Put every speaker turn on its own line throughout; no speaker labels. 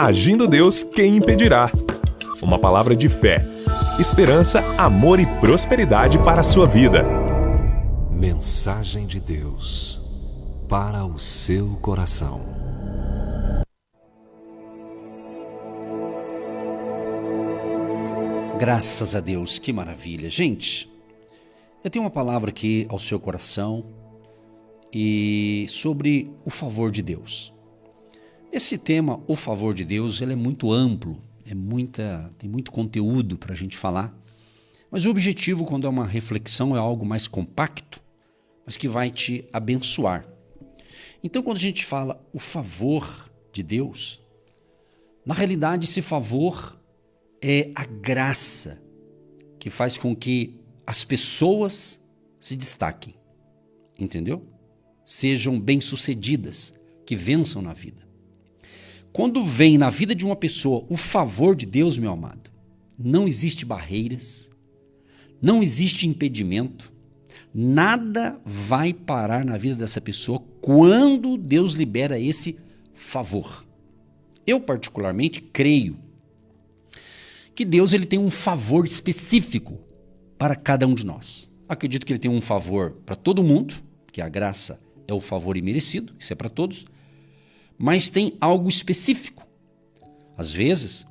Agindo Deus, quem impedirá? Uma palavra de fé, esperança, amor e prosperidade para a sua vida.
Mensagem de Deus para o seu coração.
Graças a Deus, que maravilha. Gente, eu tenho uma palavra aqui ao seu coração e sobre o favor de Deus. Esse tema, o favor de Deus, ele é muito amplo, tem muito conteúdo para a gente falar, mas o objetivo, quando é uma reflexão, é algo mais compacto, mas que vai te abençoar. Então, quando a gente fala o favor de Deus, na realidade, esse favor é a graça que faz com que as pessoas se destaquem, entendeu? Sejam bem-sucedidas, que vençam na vida. Quando vem na vida de uma pessoa o favor de Deus, meu amado, não existe barreiras, não existe impedimento, nada vai parar na vida dessa pessoa quando Deus libera esse favor. Eu particularmente creio que Deus ele tem um favor específico para cada um de nós. Acredito que ele tem um favor para todo mundo, que a graça é o favor imerecido, isso é para todos, mas tem algo específico. Às vezes,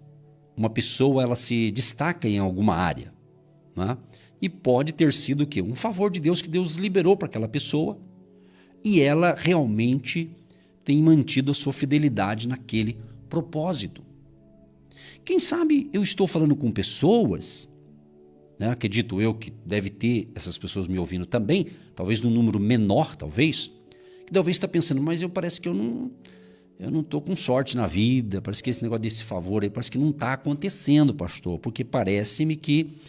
uma pessoa ela se destaca em alguma área, né? E pode ter sido o quê? Um favor de Deus que Deus liberou para aquela pessoa e ela realmente tem mantido a sua fidelidade naquele propósito. Quem sabe eu estou falando com pessoas, né? Acredito eu que deve ter essas pessoas me ouvindo também, talvez num número menor, talvez, que talvez está pensando, mas parece que eu não estou com sorte na vida, parece que esse negócio desse favor aí, parece que não está acontecendo, pastor, porque parece-me que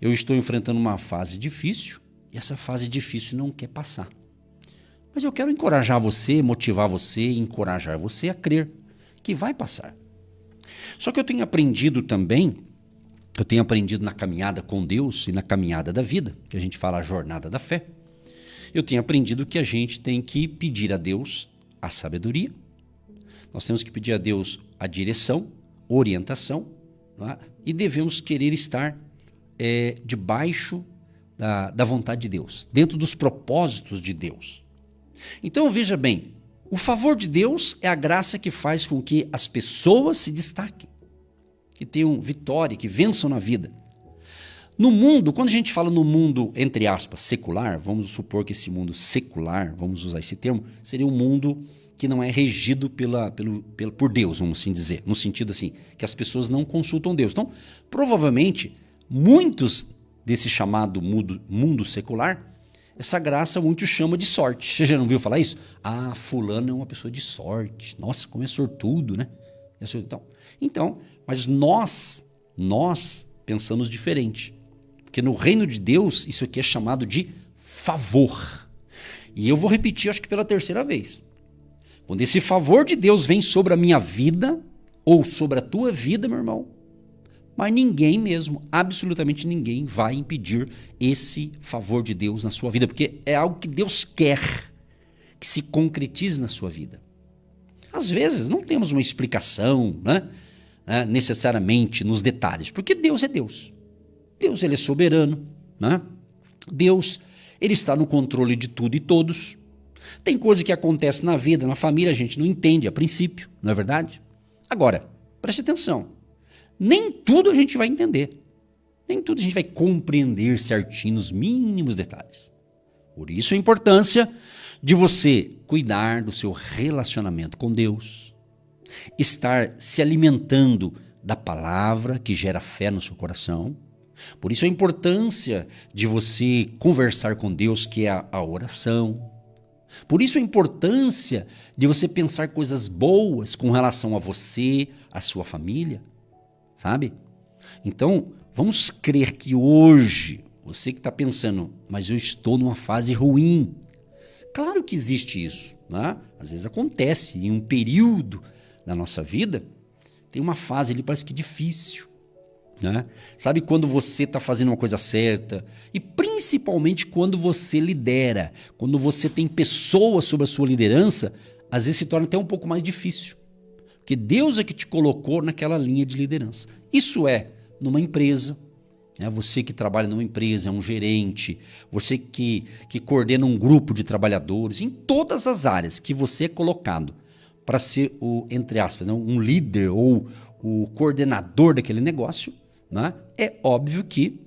eu estou enfrentando uma fase difícil e essa fase difícil não quer passar. Mas eu quero encorajar você, motivar você, encorajar você a crer que vai passar. Só que eu tenho aprendido também, na caminhada com Deus e na caminhada da vida, que a gente fala a jornada da fé, eu tenho aprendido que a gente tem que pedir a Deus a sabedoria, nós temos que pedir a Deus a direção, orientação, tá? E devemos querer estar debaixo da vontade de Deus, dentro dos propósitos de Deus. Então veja bem, o favor de Deus é a graça que faz com que as pessoas se destaquem, que tenham vitória, que vençam na vida. No mundo, quando a gente fala no mundo, entre aspas, secular, vamos supor que esse mundo secular, vamos usar esse termo, seria um mundo que não é regido por Deus, vamos assim dizer, no sentido assim, que as pessoas não consultam Deus. Então, provavelmente, muitos desse chamado mundo secular, essa graça muitos chamam de sorte. Você já não ouviu falar isso? Ah, fulano é uma pessoa de sorte. Nossa, como é sortudo, né? Então, mas nós pensamos diferente. Porque no reino de Deus, isso aqui é chamado de favor. E eu vou repetir, acho que pela terceira vez. Quando esse favor de Deus vem sobre a minha vida, ou sobre a tua vida, meu irmão, mas ninguém mesmo, absolutamente ninguém vai impedir esse favor de Deus na sua vida, porque é algo que Deus quer que se concretize na sua vida. Às vezes não temos uma explicação, né, necessariamente nos detalhes, porque Deus é Deus. Deus ele é soberano, né? Deus ele está no controle de tudo e todos. Tem coisa que acontece na vida, na família, a gente não entende a princípio, não é verdade? Agora, preste atenção. Nem tudo a gente vai entender. Nem tudo a gente vai compreender certinho nos mínimos detalhes. Por isso a importância de você cuidar do seu relacionamento com Deus, estar se alimentando da palavra que gera fé no seu coração. Por isso a importância de você conversar com Deus, que é a oração. Por isso a importância de você pensar coisas boas com relação a você, a sua família. Sabe? Então, vamos crer que hoje, você que está pensando, mas eu estou numa fase ruim. Claro que existe isso, né? Às vezes acontece em um período da nossa vida, tem uma fase ali, parece que difícil, né? Sabe quando você está fazendo uma coisa certa e principalmente quando você lidera, quando você tem pessoas sob a sua liderança, às vezes se torna até um pouco mais difícil. Porque Deus é que te colocou naquela linha de liderança. Isso é numa empresa, né? Você que trabalha numa empresa, é um gerente, você que coordena um grupo de trabalhadores, em todas as áreas que você é colocado para ser o, entre aspas, né, um líder ou o coordenador daquele negócio, né? É óbvio que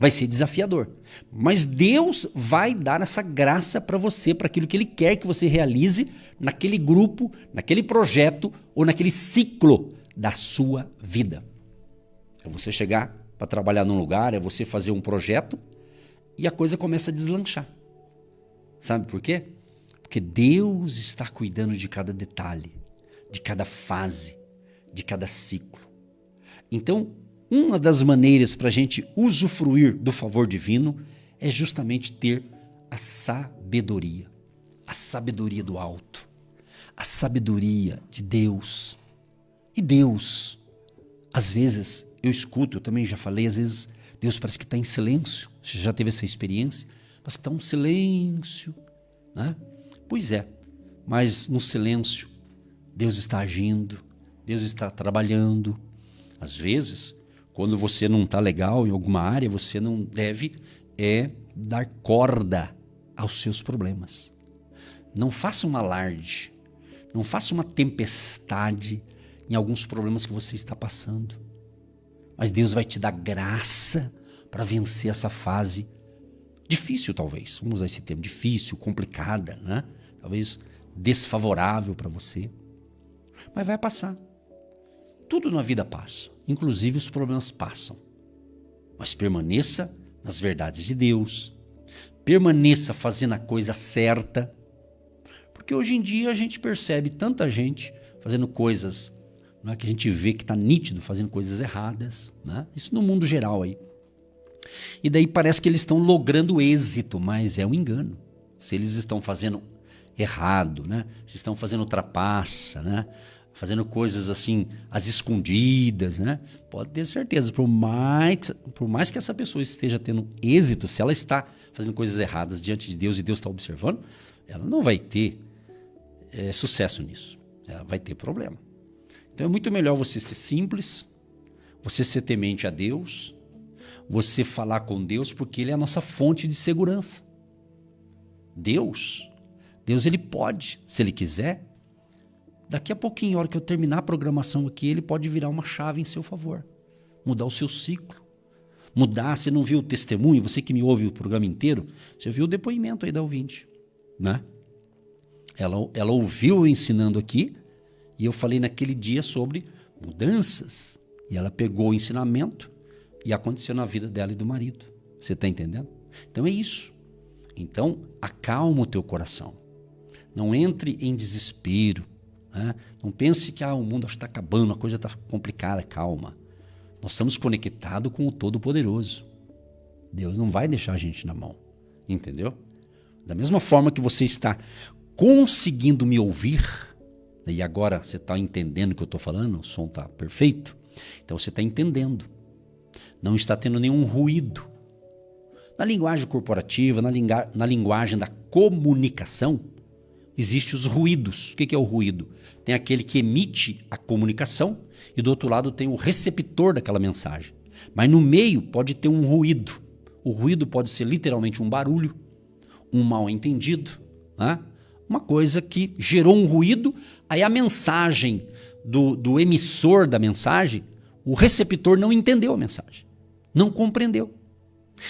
vai ser desafiador. Mas Deus vai dar essa graça para você, para aquilo que Ele quer que você realize naquele grupo, naquele projeto ou naquele ciclo da sua vida. É você chegar para trabalhar num lugar, é você fazer um projeto e a coisa começa a deslanchar. Sabe por quê? Porque Deus está cuidando de cada detalhe, de cada fase, de cada ciclo. Então, uma das maneiras para a gente usufruir do favor divino é justamente ter a sabedoria do alto, a sabedoria de Deus. E Deus, às vezes, eu escuto, eu também já falei, às vezes Deus parece que está em silêncio. Você já teve essa experiência? Parece que está um silêncio, né? Pois é, mas no silêncio Deus está agindo, Deus está trabalhando. Às vezes, quando você não está legal em alguma área, você não deve dar corda aos seus problemas. Não faça um alarde, não faça uma tempestade em alguns problemas que você está passando. Mas Deus vai te dar graça para vencer essa fase difícil, talvez. Vamos usar esse termo, difícil, complicada, né? Talvez desfavorável para você. Mas vai passar. Tudo na vida passa, inclusive os problemas passam. Mas permaneça nas verdades de Deus. Permaneça fazendo a coisa certa. Porque hoje em dia a gente percebe tanta gente fazendo coisas, não é, que a gente vê que está nítido, fazendo coisas erradas, né? Isso no mundo geral aí. E daí parece que eles estão logrando êxito, mas é um engano. Se eles estão fazendo errado, né? Se estão fazendo trapaça, né? Fazendo coisas assim, às escondidas, né? Pode ter certeza, por mais que essa pessoa esteja tendo êxito, se ela está fazendo coisas erradas diante de Deus e Deus está observando, ela não vai ter sucesso nisso. Ela vai ter problema. Então é muito melhor você ser simples, você ser temente a Deus, você falar com Deus, porque Ele é a nossa fonte de segurança. Deus Ele pode, se Ele quiser, daqui a pouquinho, a hora que eu terminar a programação aqui, Ele pode virar uma chave em seu favor, mudar o seu ciclo, mudar. Você não viu o testemunho, você que me ouve o programa inteiro, você viu o depoimento aí da ouvinte, né? Ela ouviu eu ensinando aqui, e eu falei naquele dia sobre mudanças, e ela pegou o ensinamento e aconteceu na vida dela e do marido. Você está entendendo? Então é isso. Então acalma o teu coração. Não entre em desespero, né? Não pense que o mundo está acabando, a coisa está complicada. Calma. Nós estamos conectados com o Todo-Poderoso. Deus não vai deixar a gente na mão. Entendeu? Da mesma forma que você está conseguindo me ouvir, e agora você está entendendo o que eu estou falando, o som está perfeito, então você está entendendo. Não está tendo nenhum ruído. Na linguagem corporativa, na linguagem da comunicação, existem os ruídos. O que é o ruído? Tem aquele que emite a comunicação e do outro lado tem o receptor daquela mensagem. Mas no meio pode ter um ruído. O ruído pode ser literalmente um barulho, um mal-entendido, né? Uma coisa que gerou um ruído, aí a mensagem do emissor da mensagem, o receptor não entendeu a mensagem, não compreendeu.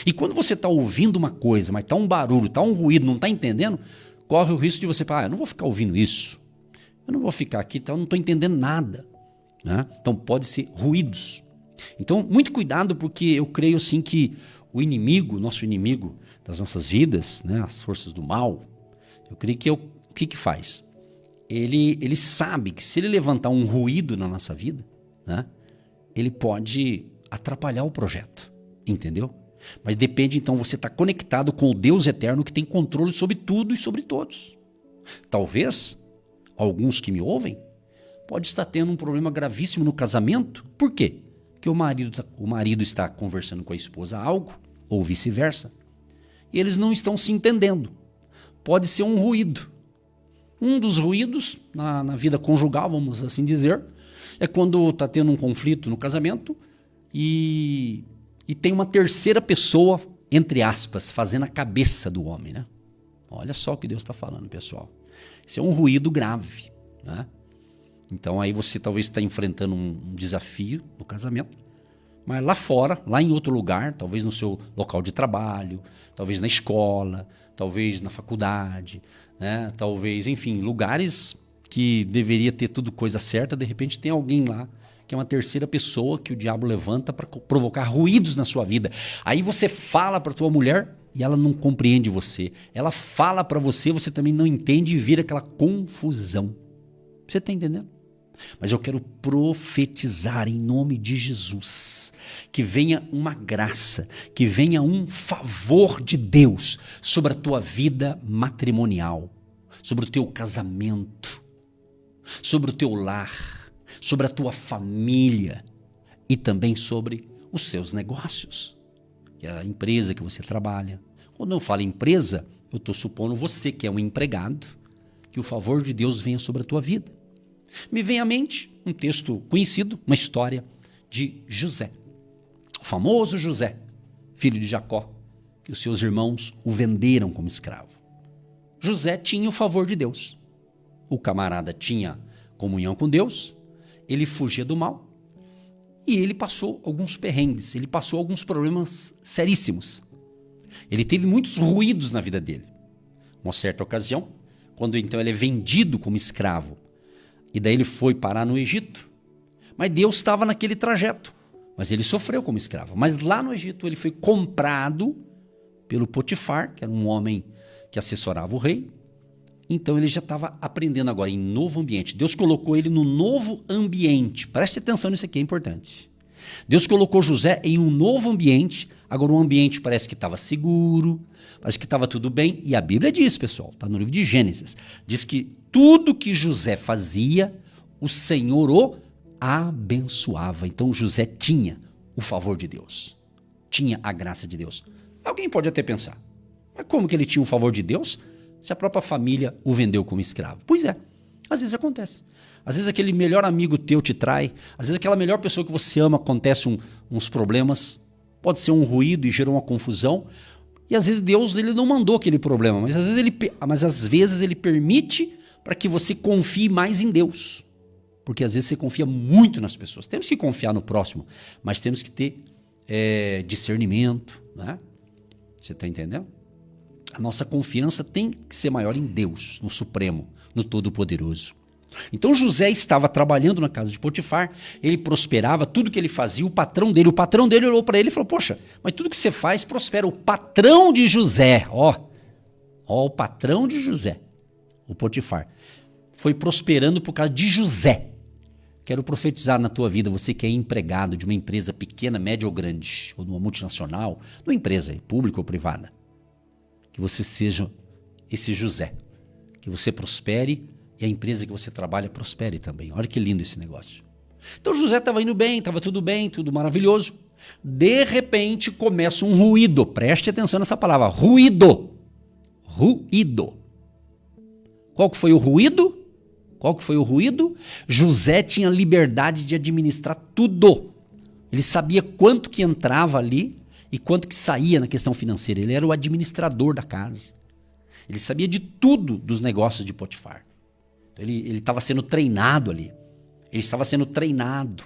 E quando você está ouvindo uma coisa, mas está um barulho, está um ruído, não está entendendo, corre o risco de você falar, eu não vou ficar ouvindo isso, eu não vou ficar aqui, então eu não estou entendendo nada, né? Então pode ser ruídos. Então muito cuidado, porque eu creio assim que o inimigo, nosso inimigo das nossas vidas, né, as forças do mal, eu creio que o que faz? Ele sabe que se ele levantar um ruído na nossa vida, né, ele pode atrapalhar o projeto, entendeu? Mas depende, então, você estar conectado com o Deus eterno que tem controle sobre tudo e sobre todos. Talvez, alguns que me ouvem, pode estar tendo um problema gravíssimo no casamento. Por quê? Porque o marido está conversando com a esposa algo, ou vice-versa, e eles não estão se entendendo. Pode ser um ruído. Um dos ruídos na vida conjugal, vamos assim dizer, é quando está tendo um conflito no casamento e tem uma terceira pessoa, entre aspas, fazendo a cabeça do homem, né? Olha só o que Deus está falando, pessoal. Isso é um ruído grave, né? Então aí você talvez está enfrentando um desafio no casamento, mas lá fora, lá em outro lugar, talvez no seu local de trabalho, talvez na escola, talvez na faculdade, né? Talvez, enfim, lugares que deveria ter tudo coisa certa, de repente tem alguém lá que é uma terceira pessoa que o diabo levanta para provocar ruídos na sua vida. Aí você fala para tua mulher e ela não compreende você. Ela fala para você, você também não entende e vira aquela confusão. Você está entendendo? Mas eu quero profetizar em nome de Jesus que venha uma graça, que venha um favor de Deus sobre a tua vida matrimonial, sobre o teu casamento, sobre o teu lar, sobre a tua família e também sobre os seus negócios, que é a empresa que você trabalha. Quando eu falo empresa, eu estou supondo você que é um empregado, que o favor de Deus venha sobre a tua vida. Me vem à mente um texto conhecido, uma história de José. O famoso José, filho de Jacó, que os seus irmãos o venderam como escravo. José tinha o favor de Deus. O camarada tinha comunhão com Deus, ele fugia do mal e ele passou alguns perrengues, ele passou alguns problemas seríssimos. Ele teve muitos ruídos na vida dele. Uma certa ocasião, quando então ele é vendido como escravo, e daí ele foi parar no Egito, mas Deus estava naquele trajeto, mas ele sofreu como escravo. Mas lá no Egito ele foi comprado pelo Potifar, que era um homem que assessorava o rei. Então ele já estava aprendendo agora em novo ambiente. Deus colocou ele no novo ambiente. Preste atenção nisso aqui, é importante. Deus colocou José em um novo ambiente. Agora o ambiente parece que estava seguro, parece que estava tudo bem. E a Bíblia diz, pessoal, está no livro de Gênesis, diz que tudo que José fazia, o Senhor o abençoava. Então José tinha o favor de Deus, tinha a graça de Deus. Alguém pode até pensar, mas como que ele tinha o favor de Deus se a própria família o vendeu como escravo? Pois é, às vezes acontece. Às vezes aquele melhor amigo teu te trai, às vezes aquela melhor pessoa que você ama acontece uns problemas, pode ser um ruído e gera uma confusão, e às vezes Deus ele não mandou aquele problema, mas às vezes ele permite para que você confie mais em Deus, porque às vezes você confia muito nas pessoas. Temos que confiar no próximo, mas temos que ter discernimento, né? Você está entendendo? A nossa confiança tem que ser maior em Deus, no Supremo, no Todo-Poderoso. Então José estava trabalhando na casa de Potifar, ele prosperava, tudo que ele fazia, o patrão dele olhou para ele e falou, poxa, mas tudo que você faz prospera. O patrão de José, o patrão de José, o Potifar, foi prosperando por causa de José. Quero profetizar na tua vida, você que é empregado de uma empresa pequena, média ou grande, ou de uma multinacional, de uma empresa pública ou privada, que você seja esse José, que você prospere e a empresa que você trabalha prospere também. Olha que lindo esse negócio. Então José estava indo bem, estava tudo bem, tudo maravilhoso. De repente começa um ruído. Preste atenção nessa palavra, ruído. Ruído. Qual que foi o ruído? José tinha liberdade de administrar tudo. Ele sabia quanto que entrava ali e quanto que saía na questão financeira. Ele era o administrador da casa. Ele sabia de tudo dos negócios de Potifar. Ele estava sendo treinado ali. Ele estava sendo treinado.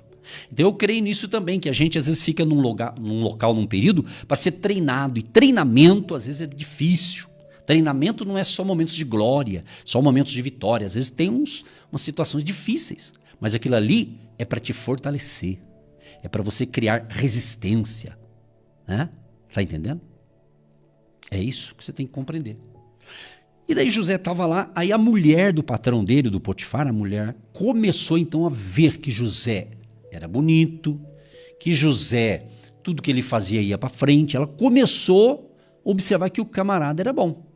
Então eu creio nisso também, que a gente às vezes fica num local, num período, para ser treinado. E treinamento às vezes é difícil. Treinamento não é só momentos de glória, só momentos de vitória. Às vezes tem umas situações difíceis. Mas aquilo ali é para te fortalecer. É para você criar resistência. Né? Tá entendendo? É isso que você tem que compreender. E daí José estava lá, aí a mulher do patrão dele, do Potifar, a mulher, começou então a ver que José era bonito, que José, tudo que ele fazia ia para frente. Ela começou a observar que o camarada era bom.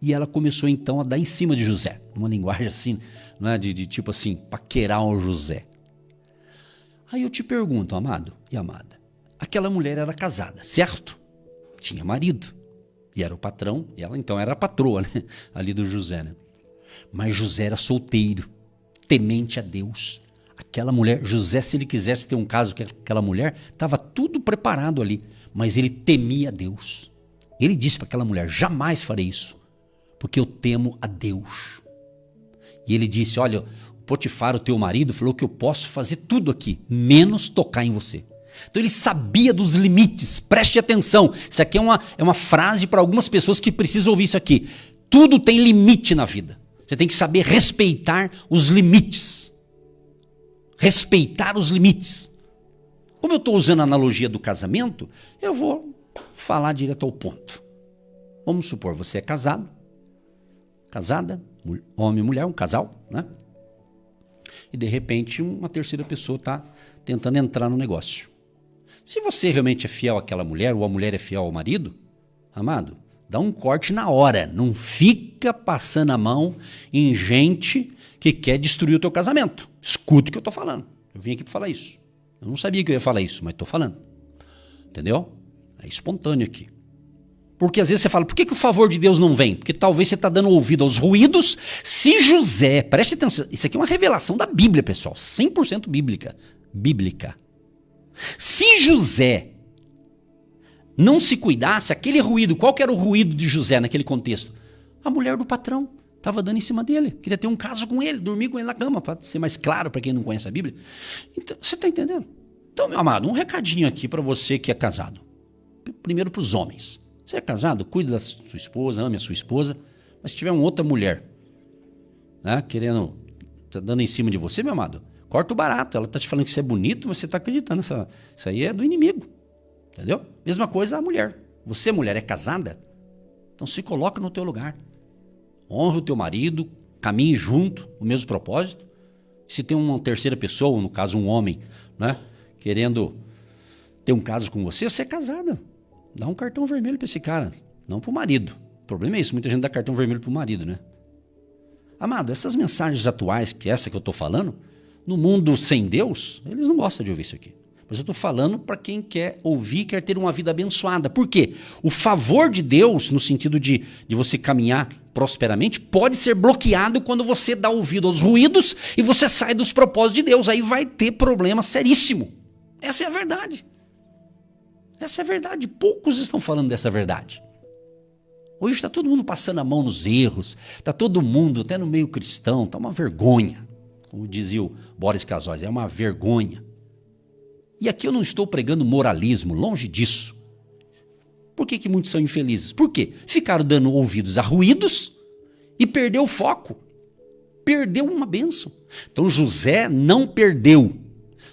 E ela começou então a dar em cima de José, uma linguagem assim, né, de tipo assim, paquerar o José. Aí eu te pergunto, amado e amada, aquela mulher era casada, certo? Tinha marido. E era o patrão, e ela então era a patroa, né? Ali do José, né? Mas José era solteiro, temente a Deus. Aquela mulher, José, se ele quisesse ter um caso com aquela mulher, estava tudo preparado ali. Mas ele temia a Deus. Ele disse para aquela mulher, jamais farei isso, porque eu temo a Deus. E ele disse, olha, o Potifar, o teu marido, falou que eu posso fazer tudo aqui, menos tocar em você. Então ele sabia dos limites, preste atenção. Isso aqui é uma frase para algumas pessoas que precisam ouvir isso aqui. Tudo tem limite na vida. Você tem que saber respeitar os limites. Respeitar os limites. Como eu estou usando a analogia do casamento, eu vou falar direto ao ponto. Vamos supor, você é casado, casada, homem e mulher, um casal, né? E de repente uma terceira pessoa está tentando entrar no negócio. Se você realmente é fiel àquela mulher, ou a mulher é fiel ao marido, amado, dá um corte na hora. Não fica passando a mão em gente que quer destruir o teu casamento. Escuta o que eu estou falando. Eu vim aqui para falar isso. Eu não sabia que eu ia falar isso, mas estou falando. Entendeu? É espontâneo aqui. Porque às vezes você fala, por que o favor de Deus não vem? Porque talvez você está dando ouvido aos ruídos. Se José, preste atenção, isso aqui é uma revelação da Bíblia, pessoal, 100% bíblica. Se José não se cuidasse, aquele ruído, qual que era o ruído de José naquele contexto? A mulher do patrão estava dando em cima dele, queria ter um caso com ele, dormir com ele na cama, para ser mais claro para quem não conhece a Bíblia. Então, você está entendendo? Então, meu amado, um recadinho aqui para você que é casado. Primeiro para os homens. Você é casado, cuide da sua esposa, ame a sua esposa, mas se tiver uma outra mulher, né, querendo, tá dando em cima de você, meu amado, corta o barato. Ela está te falando que você é bonito, mas você está acreditando. Isso aí é do inimigo. Entendeu? Mesma coisa a mulher. Você, mulher, é casada? Então se coloca no teu lugar. Honra o teu marido, caminhe junto, o mesmo propósito. Se tem uma terceira pessoa, no caso um homem, né, querendo ter um caso com você, você é casada. Dá um cartão vermelho para esse cara, não para o marido. O problema é isso, muita gente dá cartão vermelho para o marido, né? Amado, essas mensagens atuais, que essa que eu estou falando, no mundo sem Deus, eles não gostam de ouvir isso aqui. Mas eu estou falando para quem quer ouvir, quer ter uma vida abençoada. Por quê? O favor de Deus, no sentido de você caminhar prosperamente, pode ser bloqueado quando você dá ouvido aos ruídos e você sai dos propósitos de Deus. Aí vai ter problema seríssimo. Essa é a verdade. Essa é a verdade. Poucos estão falando dessa verdade. Hoje está todo mundo passando a mão nos erros. Está todo mundo, até no meio cristão, está uma vergonha. Como dizia o Boris Casóis, é uma vergonha. E aqui eu não estou pregando moralismo, longe disso. Por que muitos são infelizes? Por quê? Ficaram dando ouvidos a ruídos e perdeu o foco. Perdeu uma bênção. Então José não perdeu.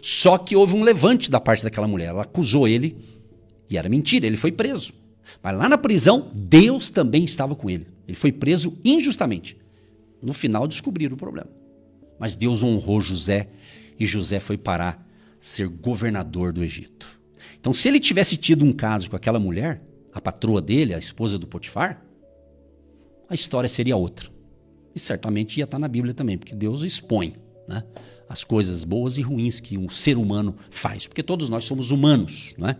Só que houve um levante da parte daquela mulher. Ela acusou ele e era mentira, ele foi preso. Mas lá na prisão, Deus também estava com ele. Ele foi preso injustamente. No final descobriram o problema. Mas Deus honrou José e José foi parar ser governador do Egito. Então, se ele tivesse tido um caso com aquela mulher, a patroa dele, a esposa do Potifar, a história seria outra. E certamente ia estar na Bíblia também, porque Deus expõe, né, as coisas boas e ruins que um ser humano faz. Porque todos nós somos humanos, não é?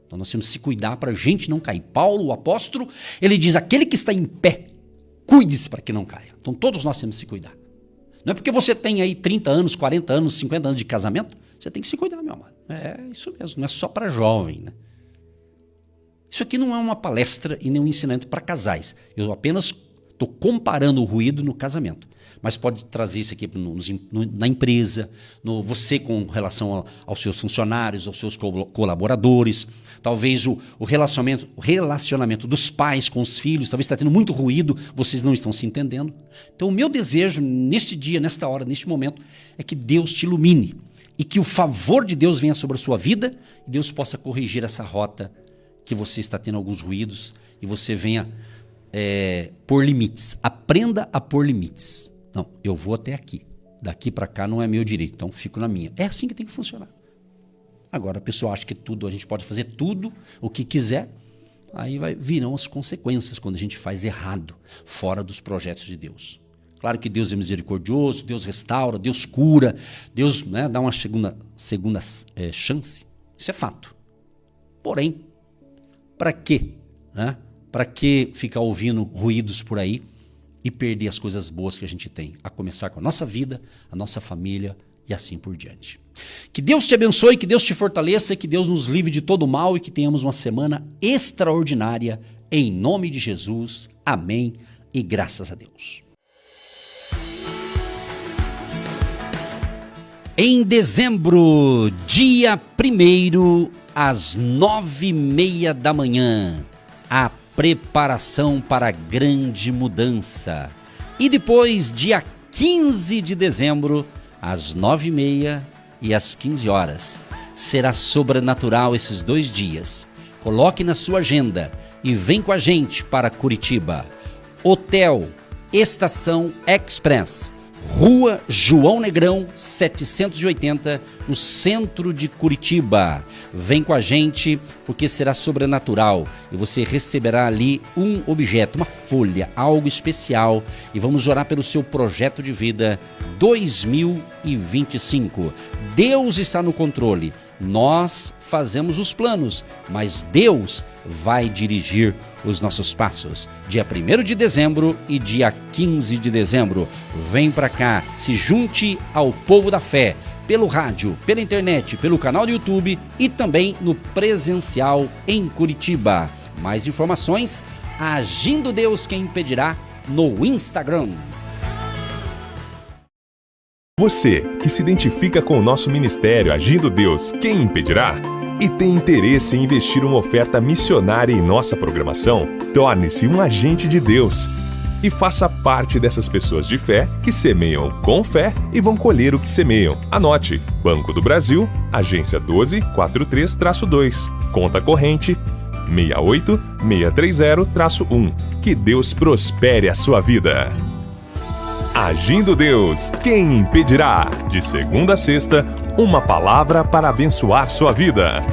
Então nós temos que se cuidar para a gente não cair. Paulo, o apóstolo, ele diz, aquele que está em pé, cuide-se para que não caia. Então todos nós temos que se cuidar. Não é porque você tem aí 30 anos, 40 anos, 50 anos de casamento, você tem que se cuidar, meu amado. É isso mesmo, não é só para jovem, né? Isso aqui não é uma palestra e nem um ensinamento para casais. Eu apenas estou comparando o ruído no casamento. Mas pode trazer isso aqui na empresa, você com relação aos seus funcionários, aos seus colaboradores, talvez o relacionamento dos pais com os filhos, talvez está tendo muito ruído, vocês não estão se entendendo. Então o meu desejo neste dia, nesta hora, neste momento, é que Deus te ilumine e que o favor de Deus venha sobre a sua vida e Deus possa corrigir essa rota que você está tendo alguns ruídos e você venha pôr limites. Aprenda a pôr limites. Não, eu vou até aqui. Daqui para cá não é meu direito, então fico na minha. É assim que tem que funcionar. Agora a pessoa acha que tudo, a gente pode fazer tudo o que quiser, aí virão as consequências quando a gente faz errado, fora dos projetos de Deus. Claro que Deus é misericordioso, Deus restaura, Deus cura, Deus, né, dá uma segunda chance. Isso é fato. Porém, para quê? Né? Para que ficar ouvindo ruídos por aí e perder as coisas boas que a gente tem, a começar com a nossa vida, a nossa família e assim por diante. Que Deus te abençoe, que Deus te fortaleça, que Deus nos livre de todo mal e que tenhamos uma semana extraordinária, em nome de Jesus. Amém e graças a Deus. Em dezembro, dia 1º, às 9h30 da manhã, a preparação para a grande mudança. E depois, dia 15 de dezembro, às 9h30 e às 15 horas. Será sobrenatural esses 2 dias. Coloque na sua agenda e vem com a gente para Curitiba. Hotel Estação Express, Rua João Negrão, 780, no centro de Curitiba. Vem com a gente, porque será sobrenatural e você receberá ali um objeto, uma folha, algo especial, e vamos orar pelo seu projeto de vida 2025. Deus está no controle. Nós fazemos os planos, mas Deus vai dirigir os nossos passos. Dia 1º de dezembro e dia 15 de dezembro. Vem para cá, se junte ao povo da fé, pelo rádio, pela internet, pelo canal do YouTube e também no presencial em Curitiba. Mais informações, Agindo Deus Quem Impedirá, no Instagram.
Você que se identifica com o nosso ministério Agindo Deus Quem Impedirá e tem interesse em investir uma oferta missionária em nossa programação, torne-se um agente de Deus e faça parte dessas pessoas de fé que semeiam com fé e vão colher o que semeiam. Anote: Banco do Brasil, agência 1243-2, conta corrente 68630-1. Que Deus prospere a sua vida. Agindo Deus, quem impedirá? De segunda a sexta, uma palavra para abençoar sua vida.